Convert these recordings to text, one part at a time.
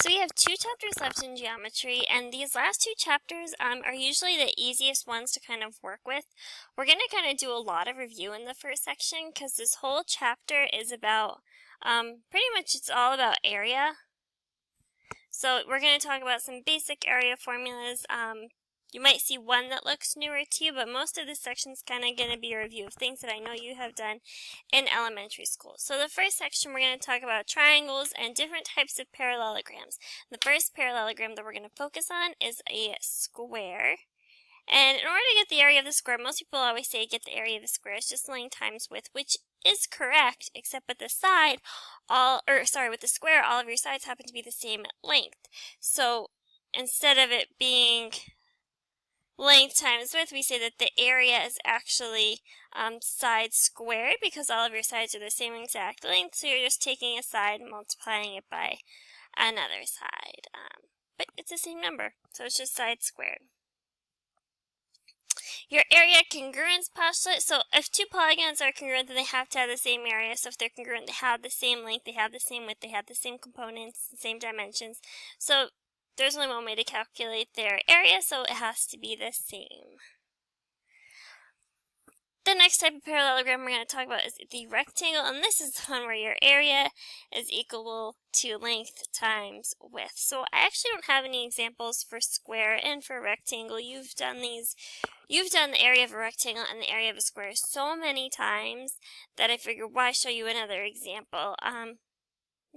So we have 2 chapters left in geometry, and these last 2 chapters are usually the easiest ones to kind of work with. We're going to kind of do a lot of review in the first section because this whole chapter is about, pretty much it's all about area. So we're going to talk about some basic area formulas. You might see one that looks newer to you, but most of this section is kind of going to be a review of things that I know you have done in elementary school. So the first section, we're going to talk about triangles and different types of parallelograms. The first parallelogram that we're going to focus on is a square. And in order to get the area of the square, most people always say get the area of the square is just length times width, which is correct, except with the side, with the square, all of your sides happen to be the same length. So instead of it being length times width, we say that the area is actually side squared because all of your sides are the same exact length. So you're just taking a side and multiplying it by another side. But it's the same number, so it's just side squared. Your area congruence postulate. So if 2 polygons are congruent, then they have to have the same area. So if they're congruent, they have the same length, they have the same width, they have the same components, the same dimensions. So there's only one way to calculate their area, so it has to be the same. The next type of parallelogram we're going to talk about is the rectangle, and this is the one where your area is equal to length times width. So I actually don't have any examples for square and for rectangle. You've done the area of a rectangle and the area of a square so many times that I figured why show you another example.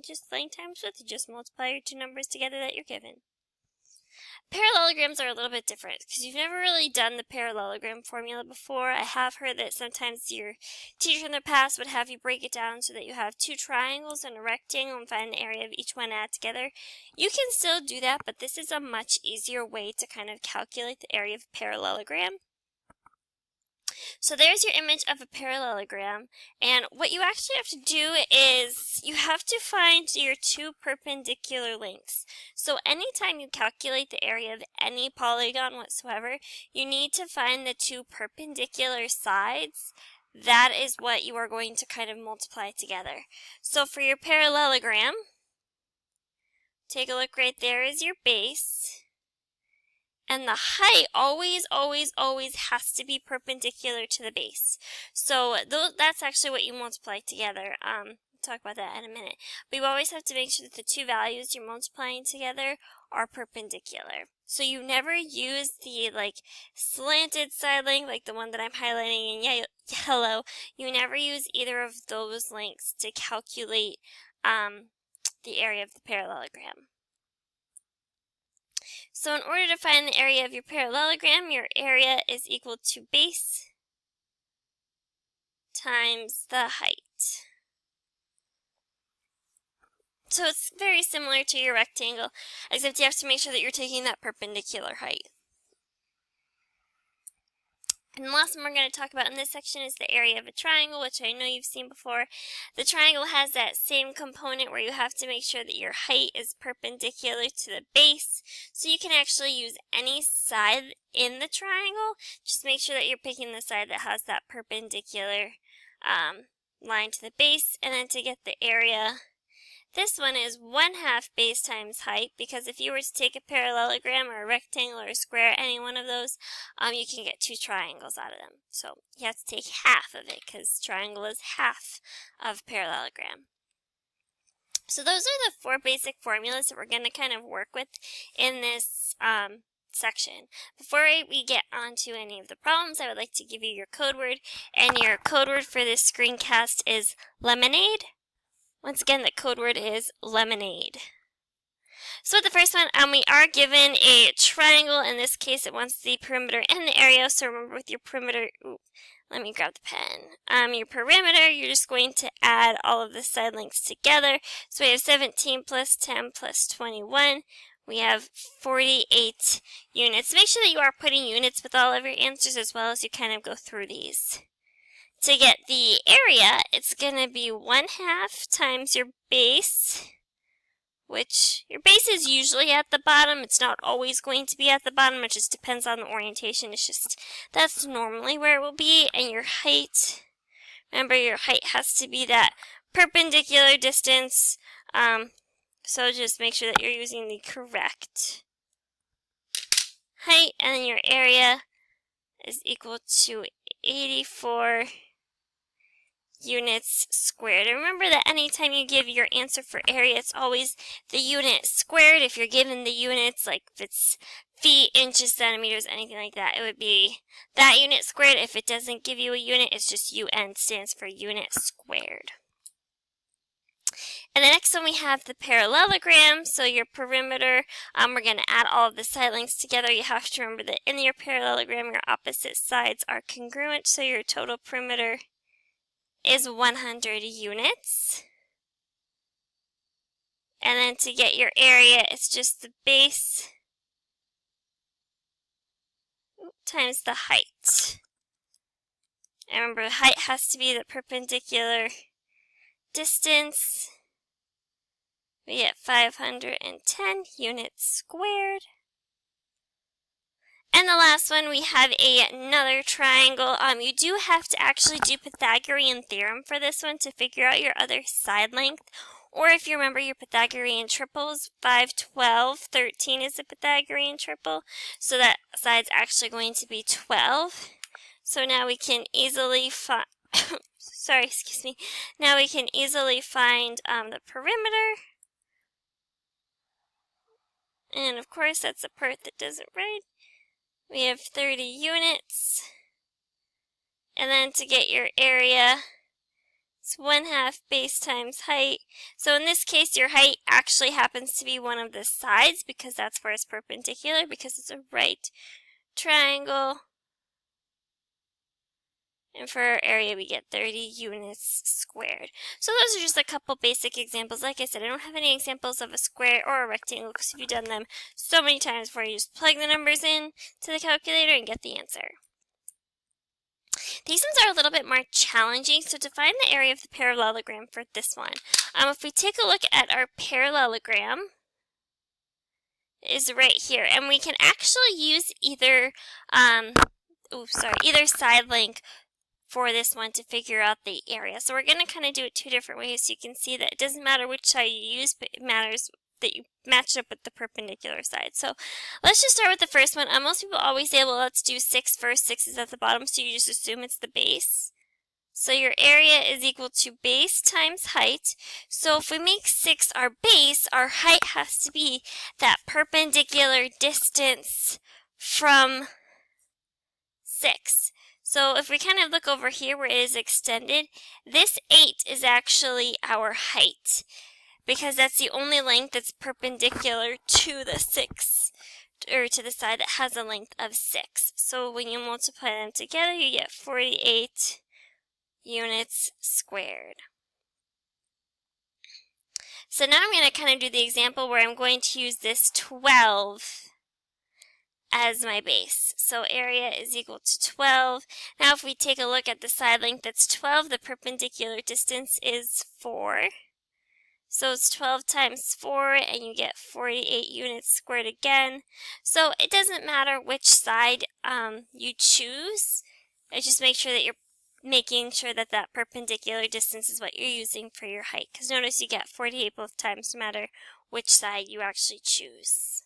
Just length times width, you just multiply your 2 numbers together that you're given. Parallelograms are a little bit different because you've never really done the parallelogram formula before. I have heard that sometimes your teacher in the past would have you break it down so that you have 2 triangles and a rectangle and find the area of each one add together. You can still do that, but this is a much easier way to kind of calculate the area of a parallelogram. So there's your image of a parallelogram, and what you actually have to do is you have to find your 2 perpendicular lengths. So anytime you calculate the area of any polygon whatsoever, you need to find the 2 perpendicular sides. That is what you are going to kind of multiply together. So for your parallelogram, take a look right there is your base. And the height always has to be perpendicular to the base. So that's actually what you multiply together. We'll talk about that in a minute. But you always have to make sure that the 2 values you're multiplying together are perpendicular. So you never use the slanted side length, like the one that I'm highlighting in yellow. You never use either of those lengths to calculate the area of the parallelogram. So in order to find the area of your parallelogram, your area is equal to base times the height. So it's very similar to your rectangle, except you have to make sure that you're taking that perpendicular height. And the last one we're going to talk about in this section is the area of a triangle, which I know you've seen before. The triangle has that same component where you have to make sure that your height is perpendicular to the base. So you can actually use any side in the triangle. Just make sure that you're picking the side that has that perpendicular line to the base. And then to get the area, this one is 1/2 base times height, because if you were to take a parallelogram or a rectangle or a square, any one of those, you can get 2 triangles out of them. So you have to take half of it because triangle is half of parallelogram. So those are the 4 basic formulas that we're going to kind of work with in this section. Before we get onto any of the problems, I would like to give you your code word, and your code word for this screencast is lemonade. Once again, the code word is lemonade. So with the first one, we are given a triangle. In this case, it wants the perimeter and the area. So remember with your perimeter, let me grab the pen. Your perimeter, you're just going to add all of the side lengths together. So we have 17 plus 10 plus 21. We have 48 units. Make sure that you are putting units with all of your answers as well as you kind of go through these. To get the area, it's going to be 1/2 times your base, which your base is usually at the bottom. It's not always going to be at the bottom. It just depends on the orientation. It's just, that's normally where it will be. And your height, remember your height has to be that perpendicular distance So just make sure that you're using the correct height, and then your area is equal to 84 units squared. And remember that anytime you give your answer for area, it's always the unit squared. If you're given the units, like if it's feet, inches, centimeters, anything like that, it would be that unit squared. If it doesn't give you a unit, it's just UN, stands for unit squared. And the next one we have the parallelogram. So your perimeter, we're going to add all of the side lengths together. You have to remember that in your parallelogram, your opposite sides are congruent, so your total perimeter is 100 units. And then to get your area, it's just the base times the height. And remember, the height has to be the perpendicular distance. We get 510 units squared. And the last one, we have another triangle. You do have to actually do Pythagorean theorem for this one to figure out your other side length. Or if you remember your Pythagorean triples, 5, 12, 13 is a Pythagorean triple. So that side's actually going to be 12. So now we can easily find, Now we can easily find the perimeter. And of course, that's the part that doesn't write. We have 30 units. And then to get your area, it's 1/2 base times height. So in this case, your height actually happens to be one of the sides because that's where it's perpendicular, because it's a right triangle. And for our area, we get 30 units squared. So those are just a couple basic examples. Like I said, I don't have any examples of a square or a rectangle because you've done them so many times before. You just plug the numbers in to the calculator and get the answer. These ones are a little bit more challenging. So to find the area of the parallelogram for this one, if we take a look at our parallelogram, is right here. And we can actually use either side length for this one to figure out the area. So we're going to kind of do it two different ways so you can see that it doesn't matter which side you use, but it matters that you match it up with the perpendicular side. So let's just start with the first one. Most people always say, well, let's do 6 first. 6 is at the bottom, so you just assume it's the base. So your area is equal to base times height. So if we make 6 our base, our height has to be that perpendicular distance from 6. So if we kind of look over here where it is extended, this 8 is actually our height because that's the only length that's perpendicular to the 6, or to the side that has a length of 6. So when you multiply them together, you get 48 units squared. So now I'm going to kind of do the example where I'm going to use this 12 as my base. So area is equal to 12. Now if we take a look at the side length, that's 12. The perpendicular distance is 4. So it's 12 times 4, and you get 48 units squared again. So it doesn't matter which side you choose. Just make sure that you're making sure that that perpendicular distance is what you're using for your height. Because notice you get 48 both times no matter which side you actually choose.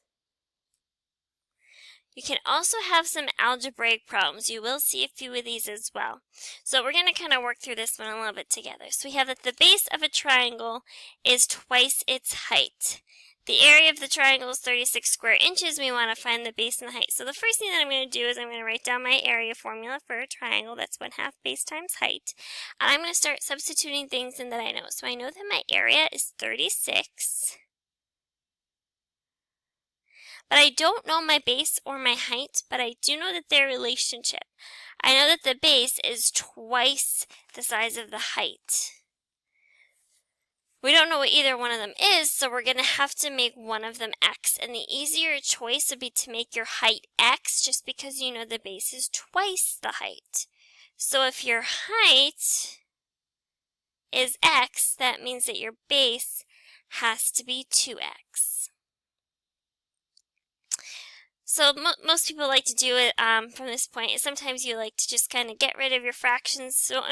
You can also have some algebraic problems. You will see a few of these as well. So we're going to kind of work through this one a little bit together. So we have that the base of a triangle is twice its height. The area of the triangle is 36 square inches. We want to find the base and the height. So the first thing that I'm going to do is I'm going to write down my area formula for a triangle. That's 1/2 base times height. And I'm going to start substituting things in that I know. So I know that my area is 36. But I don't know my base or my height, but I do know that their relationship. I know that the base is twice the size of the height. We don't know what either one of them is, so we're going to have to make one of them x. And the easier choice would be to make your height x, just because you know the base is twice the height. So if your height is x, that means that your base has to be 2x. So most people like to do it from this point. Sometimes you like to just kind of get rid of your fractions. So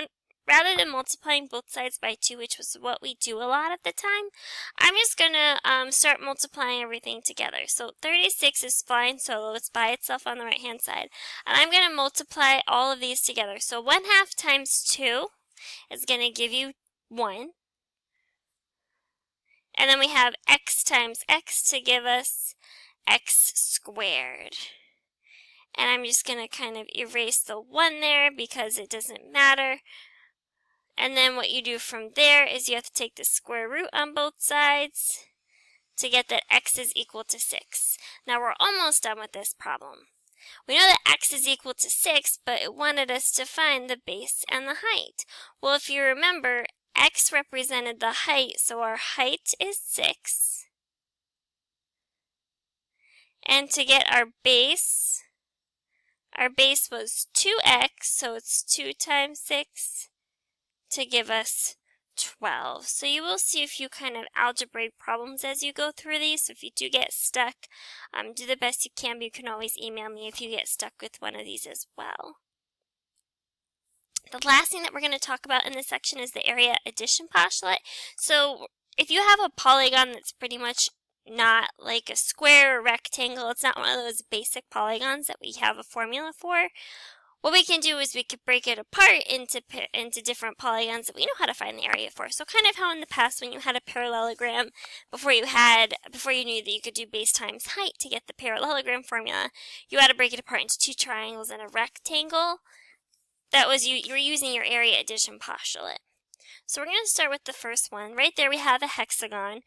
rather than multiplying both sides by 2, which was what we do a lot of the time, I'm just going to start multiplying everything together. So 36 is flying solo. It's by itself on the right-hand side. And I'm going to multiply all of these together. So 1/2 times 2 is going to give you 1. And then we have x times x to give us x squared. And I'm just going to kind of erase the 1 there because it doesn't matter. And then what you do from there is you have to take the square root on both sides to get that x is equal to 6. Now we're almost done with this problem. We know that x is equal to 6, but it wanted us to find the base and the height. Well, if you remember, x represented the height, so our height is 6. And to get our base was 2x, so it's 2 times 6 to give us 12. So you will see a few kind of algebraic problems as you go through these. So if you do get stuck, do the best you can, but you can always email me if you get stuck with one of these as well. The last thing that we're going to talk about in this section is the area addition postulate. So if you have a polygon that's pretty much not like a square or rectangle, it's not one of those basic polygons that we have a formula for, what we can do is we could break it apart into different polygons that we know how to find the area for. So kind of how in the past when you had a parallelogram, before you knew that you could do base times height to get the parallelogram formula, you had to break it apart into 2 triangles and a rectangle. That was you were using your area addition postulate. So we're going to start with the first one. Right there we have a hexagon,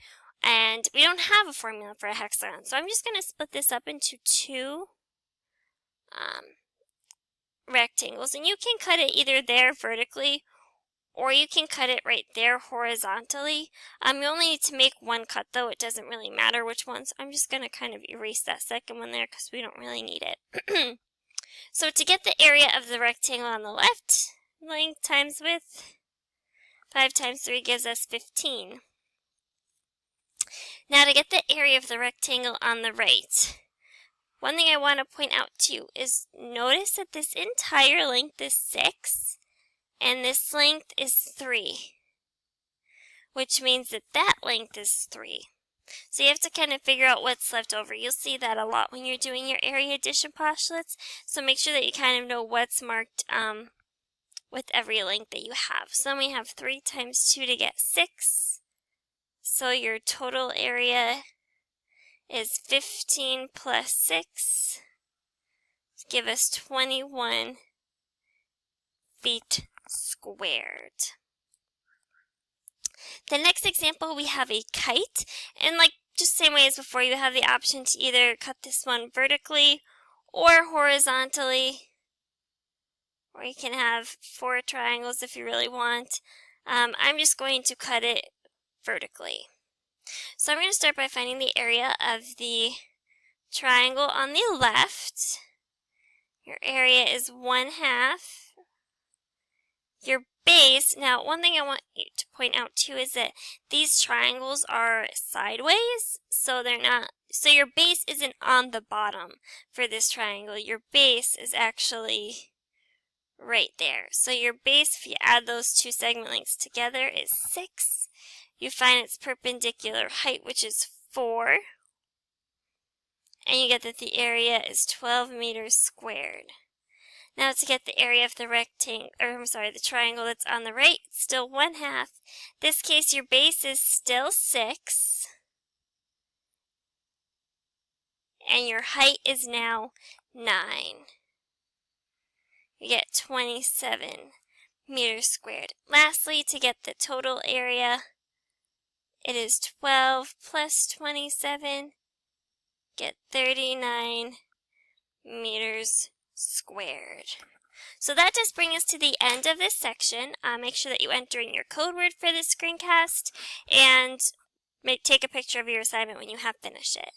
and we don't have a formula for a hexagon. So I'm just going to split this up into 2 rectangles, and you can cut it either there vertically or you can cut it right there horizontally. You only need to make one cut though, it doesn't really matter which one, so I'm just going to kind of erase that second one there because we don't really need it. So to get the area of the rectangle on the left, length times width, 5 times 3 gives us 15. Now to get the area of the rectangle on the right, one thing I want to point out too is notice that this entire length is 6 and this length is 3, which means that that length is 3. So you have to kind of figure out what's left over. You'll see that a lot when you're doing your area addition postulates, so make sure that you kind of know what's marked with every length that you have. So then we have 3 times 2 to get 6, so your total area is 15 plus 6 to give us 21 feet squared. The next example, we have a kite, and like just same way as before, you have the option to either cut this one vertically or horizontally, or you can have 4 triangles if you really want. I'm just going to cut it vertically. So I'm going to start by finding the area of the triangle on the left. Your area is 1/2. Your base, now one thing I want you to point out too is that these triangles are sideways, so your base isn't on the bottom for this triangle. Your base is actually right there. So your base, if you add those 2 segment lengths together, is 6. You find its perpendicular height, which is 4, and you get that the area is 12 meters squared. Now to get the area of the the triangle that's on the right, it's still 1/2. This case, your base is still 6, and your height is now 9. You get 27 meters squared. Lastly, to get the total area, it is 12 plus 27, get 39 meters squared. So that does bring us to the end of this section. Make sure that you enter in your code word for this screencast and take a picture of your assignment when you have finished it.